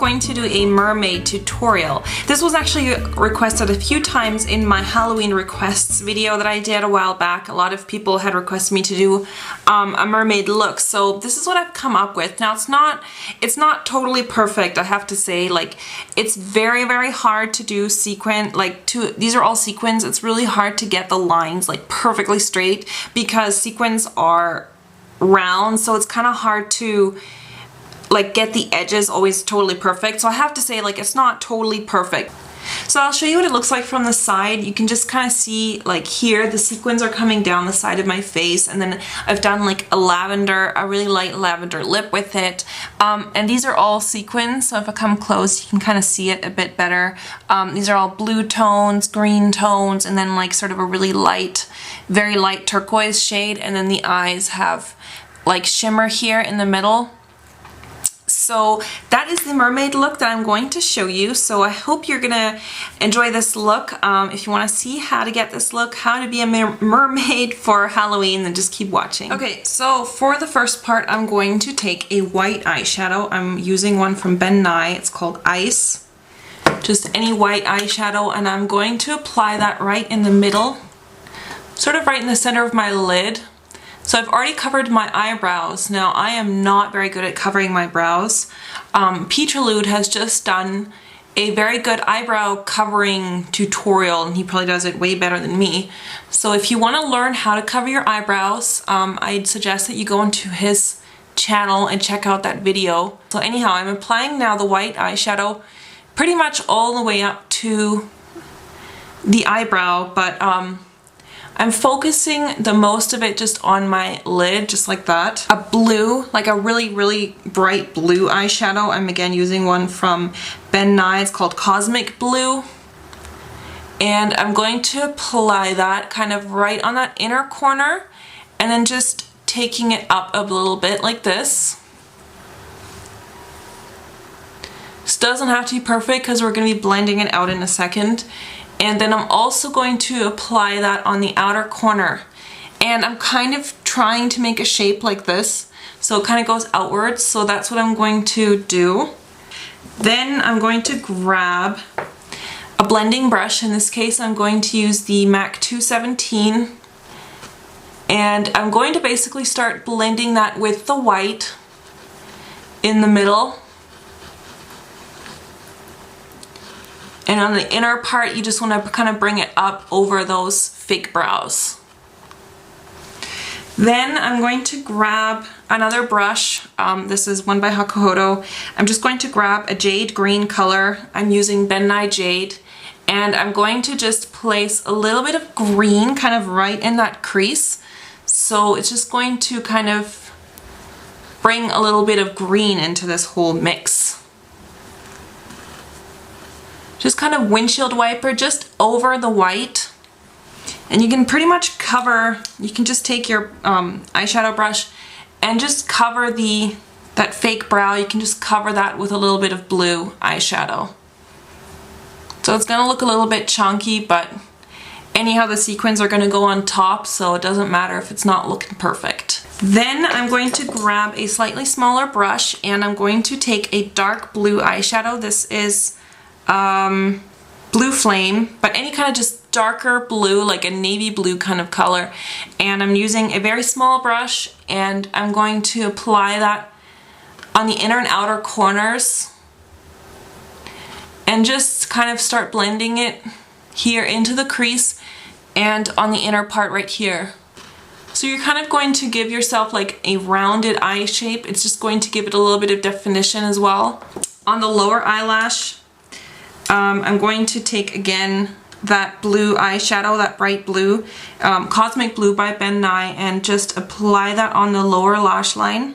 going to do a mermaid tutorial. This was actually requested a few times in my Halloween requests video that I did a while back. A lot of people had requested me to do a mermaid look, so this is what I've come up with. Now it's not totally perfect, I have to say. Like, it's very, very hard to do sequin, these are all sequins. It's really hard to get the lines like perfectly straight because sequins are round, so it's kind of hard to like get the edges always totally perfect. So I have to say, like, it's not totally perfect. So I'll show you what it looks like from the side. You can just kind of see, like, here the sequins are coming down the side of my face, and then I've done like a really light lavender lip with it. And these are all sequins, so if I come close you can kind of see it a bit better. These are all blue tones, green tones, and then like sort of a really light, very light turquoise shade, and then the eyes have like shimmer here in the middle. So that is the mermaid look that I'm going to show you. So I hope you're gonna enjoy this look. If you want to see how to get this look, how to be a mermaid for Halloween, then just keep watching. Okay, so for the first part, I'm going to take a white eyeshadow. I'm using one from Ben Nye. It's called Ice. Just any white eyeshadow, and I'm going to apply that right in the middle, sort of right in the center of my lid. So I've already covered my eyebrows. Now I am not very good at covering my brows. Peterlude has just done a very good eyebrow covering tutorial, and he probably does it way better than me. So if you want to learn how to cover your eyebrows, I'd suggest that you go into his channel and check out that video. So anyhow, I'm applying now the white eyeshadow pretty much all the way up to the eyebrow, but I'm focusing the most of it just on my lid, just like that. A blue, like a really, really bright blue eyeshadow. I'm again using one from Ben Nye. It's called Cosmic Blue. And I'm going to apply that kind of right on that inner corner, and then just taking it up a little bit like this. This doesn't have to be perfect because we're going to be blending it out in a second. And then I'm also going to apply that on the outer corner. And I'm kind of trying to make a shape like this, so it kind of goes outwards. So that's what I'm going to do. Then I'm going to grab a blending brush. In this case, I'm going to use the MAC 217. And I'm going to basically start blending that with the white in the middle. And on the inner part, you just want to kind of bring it up over those fake brows. Then I'm going to grab another brush. This is one by Hakuhodo. I'm just going to grab a jade green color. I'm using Ben Nye Jade. And I'm going to just place a little bit of green kind of right in that crease. So it's just going to kind of bring a little bit of green into this whole mix. Just kind of windshield wiper just over the white, and you can pretty much cover, you can just take your eyeshadow brush and just cover that fake brow. You can just cover that with a little bit of blue eyeshadow. So it's gonna look a little bit chunky, but anyhow the sequins are gonna go on top, so it doesn't matter if it's not looking perfect. Then I'm going to grab a slightly smaller brush, and I'm going to take a dark blue eyeshadow. This is Blue Flame, but any kind of just darker blue, like a navy blue kind of color. And I'm using a very small brush, and I'm going to apply that on the inner and outer corners and just kind of start blending it here into the crease and on the inner part right here. So you're kind of going to give yourself like a rounded eye shape. It's just going to give it a little bit of definition as well. On the lower eyelash, I'm going to take again that blue eyeshadow, that bright blue, Cosmic Blue by Ben Nye, and just apply that on the lower lash line.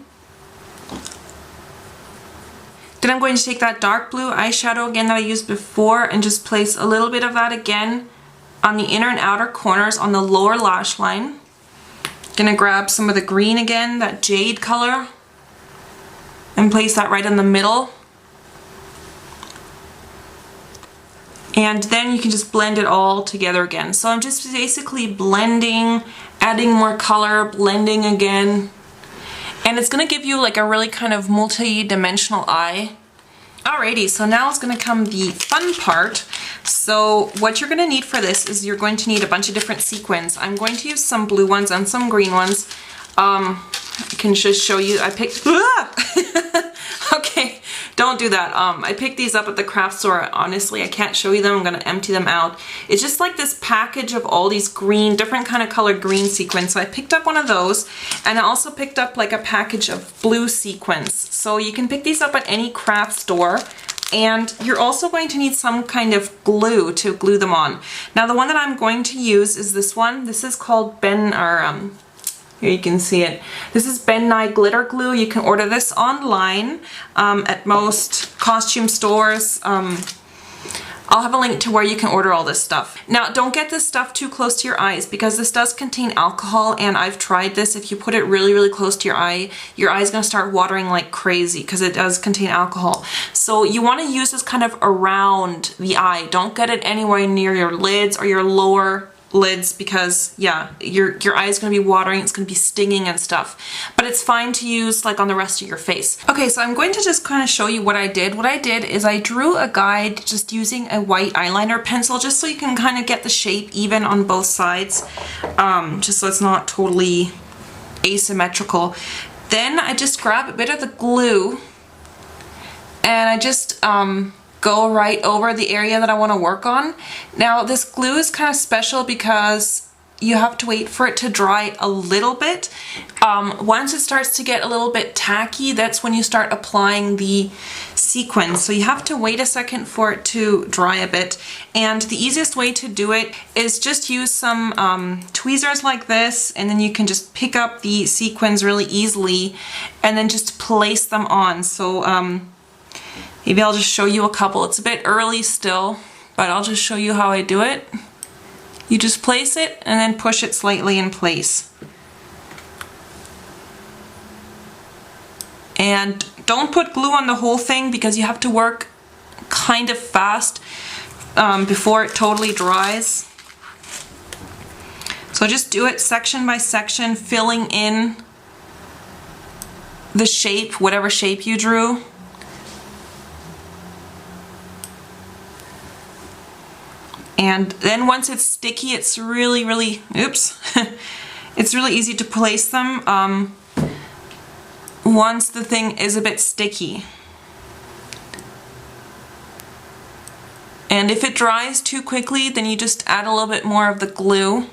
Then I'm going to take that dark blue eyeshadow again that I used before and just place a little bit of that again on the inner and outer corners on the lower lash line. Gonna grab some of the green again, that jade color, and place that right in the middle. And then you can just blend it all together again. So I'm just basically blending, adding more color, blending again. And it's gonna give you like a really kind of multi-dimensional eye. Alrighty, so now is going to come the fun part. So what you're going to need for this is you're going to need a bunch of different sequins. I'm going to use some blue ones and some green ones. I can just show you, I picked, okay, don't do that. I picked these up at the craft store. Honestly, I can't show you them. I'm going to empty them out. It's just like this package of all these green, different kind of colored green sequins. So I picked up one of those, and I also picked up like a package of blue sequins. So you can pick these up at any craft store. And you're also going to need some kind of glue to glue them on. Now the one that I'm going to use is this one. This is called here you can see it. This is Ben Nye glitter glue. You can order this online at most costume stores. I'll have a link to where you can order all this stuff. Now, don't get this stuff too close to your eyes because this does contain alcohol, and I've tried this. If you put it really, really close to your eye is gonna start watering like crazy because it does contain alcohol. So you wanna use this kind of around the eye. Don't get it anywhere near your lids or your lower lids because yeah, your eye is going to be watering, it's going to be stinging and stuff, but it's fine to use like on the rest of your face. Okay, so I'm going to just kind of show you what I did. What I did is I drew a guide just using a white eyeliner pencil just so you can kind of get the shape even on both sides, just so it's not totally asymmetrical. Then I just grab a bit of the glue and I just go right over the area that I want to work on. Now this glue is kind of special because you have to wait for it to dry a little bit. Once it starts to get a little bit tacky, that's when you start applying the sequins. So you have to wait a second for it to dry a bit. And the easiest way to do it is just use some tweezers like this, and then you can just pick up the sequins really easily and then just place them on. So maybe I'll just show you a couple. It's a bit early still, but I'll just show you how I do it. You just place it and then push it slightly in place. And don't put glue on the whole thing because you have to work kind of fast before it totally dries. So just do it section by section, filling in the shape, whatever shape you drew. And then once it's sticky, it's really, oops, it's really easy to place them once the thing is a bit sticky. And if it dries too quickly, then you just add a little bit more of the glue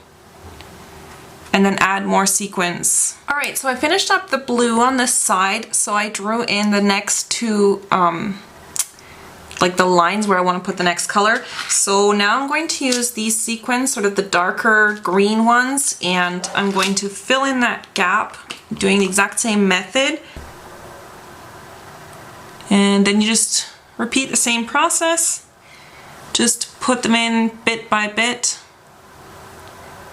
and then add more sequins. All right, so I finished up the blue on this side, so I drew in the next two like the lines where I want to put the next color. So now I'm going to use these sequins, sort of the darker green ones, and I'm going to fill in that gap doing the exact same method. And then you just repeat the same process. Just put them in bit by bit.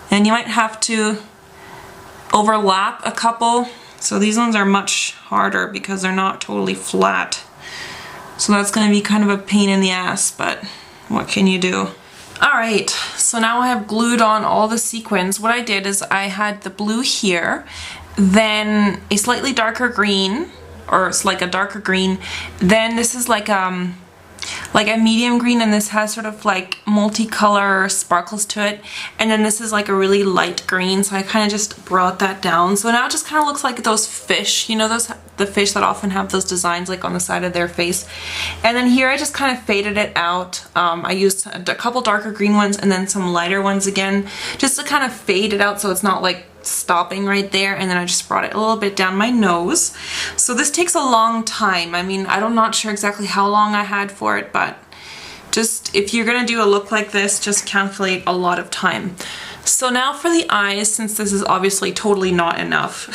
And you might have to overlap a couple. So these ones are much harder because they're not totally flat. So that's going to be kind of a pain in the ass, but what can you do? Alright, so now I have glued on all the sequins. What I did is I had the blue here, then a slightly darker green, or it's like a darker green, then this is like a medium green, and this has sort of like multicolor sparkles to it, and then this is like a really light green, so I kind of just brought that down. So now it just kind of looks like those fish, you know, the fish that often have those designs like on the side of their face. And then here I just kind of faded it out. I used a couple darker green ones and then some lighter ones again, just to kind of fade it out so it's not like stopping right there. And then I just brought it a little bit down my nose. So this takes a long time. I mean, I'm not sure exactly how long I had for it, but just if you're gonna do a look like this, just calculate a lot of time. So now for the eyes, since this is obviously totally not enough,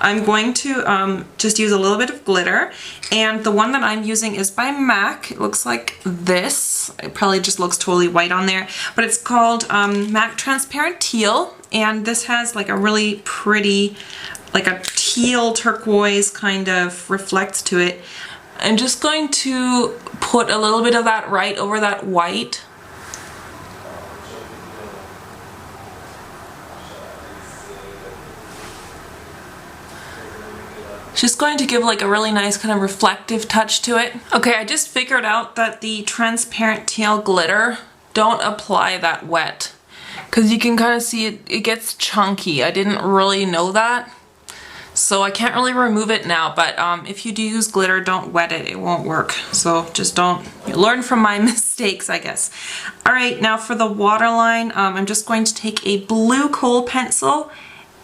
I'm going to just use a little bit of glitter, and the one that I'm using is by MAC. It looks like this. It probably just looks totally white on there, but it's called MAC Transparent Teal, and this has like a really pretty, like a teal turquoise kind of reflects to it. I'm just going to put a little bit of that right over that white. Just going to give like a really nice kind of reflective touch to it. Okay, I just figured out that the transparent teal glitter, don't apply that wet, because you can kind of see it gets chunky. I didn't really know that, so I can't really remove it now, but if you do use glitter, don't wet it, it won't work. So just don't, learn from my mistakes, I guess. Alright, now for the waterline, I'm just going to take a blue kohl pencil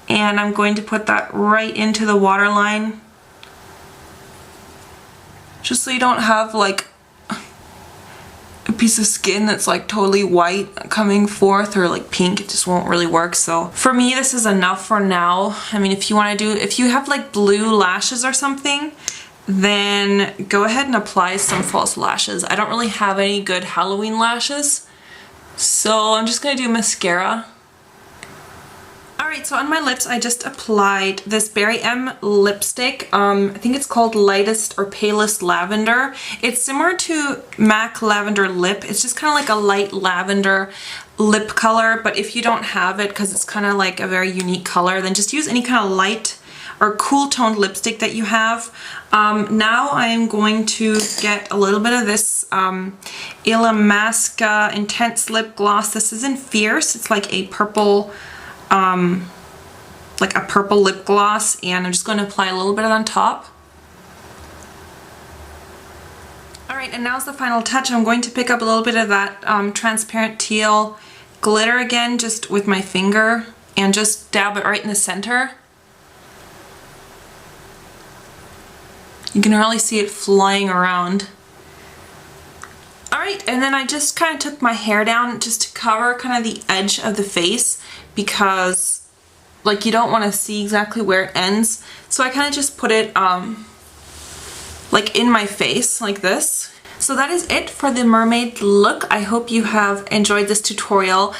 and I'm going to put that right into the waterline, just so you don't have like a piece of skin that's like totally white coming forth, or like pink. It just won't really work. So for me, this is enough for now. I mean, if you want to do, if you have like blue lashes or something, then go ahead and apply some false lashes. I don't really have any good Halloween lashes, so I'm just gonna do mascara. Alright, so on my lips I just applied this Berry M lipstick. I think it's called Lightest or Palest Lavender. It's similar to MAC Lavender Lip. It's just kind of like a light lavender lip color, but if you don't have it, because it's kind of like a very unique color, then just use any kind of light or cool toned lipstick that you have. Now I'm going to get a little bit of this Illamasqua Intense Lip Gloss. This is in Fierce. It's like a purple lip gloss, and I'm just going to apply a little bit on top. Alright, and now's the final touch. I'm going to pick up a little bit of that transparent teal glitter again, just with my finger, and just dab it right in the center. You can really see it flying around. Alright, and then I just kind of took my hair down just to cover kind of the edge of the face, because like you don't want to see exactly where it ends. So I kind of just put it like in my face like this. So that is it for the mermaid look. I hope you have enjoyed this tutorial.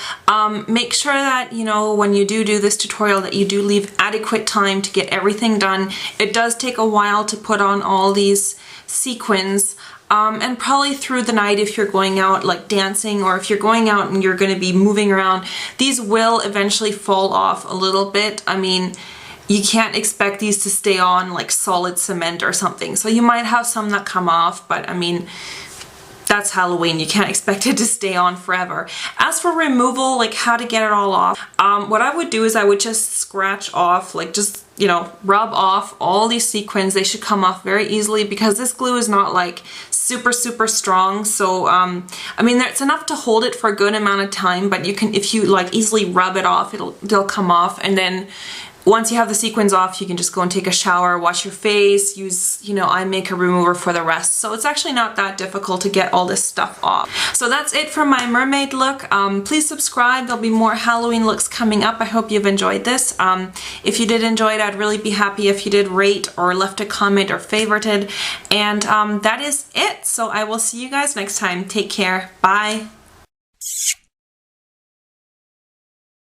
Make sure that, you know, when you do this tutorial, that you do leave adequate time to get everything done. It does take a while to put on all these sequins. And probably through the night if you're going out like dancing, or if you're going out and you're going to be moving around, these will eventually fall off a little bit. I mean, you can't expect these to stay on like solid cement or something. So you might have some that come off, but I mean, that's Halloween. You can't expect it to stay on forever. As for removal, like how to get it all off, what I would do is I would just scratch off, like just, you know, rub off all these sequins. They should come off very easily because this glue is not like super strong. So I mean, it's enough to hold it for a good amount of time, but you can, if you like easily rub it off, they'll come off. And then once you have the sequins off, you can just go and take a shower, wash your face, use, you know, eye makeup remover for the rest. So it's actually not that difficult to get all this stuff off. So that's it for my mermaid look. Please subscribe. There'll be more Halloween looks coming up. I hope you've enjoyed this. If you did enjoy it, I'd really be happy if you did rate or left a comment or favorited. And that is it. So I will see you guys next time. Take care. Bye.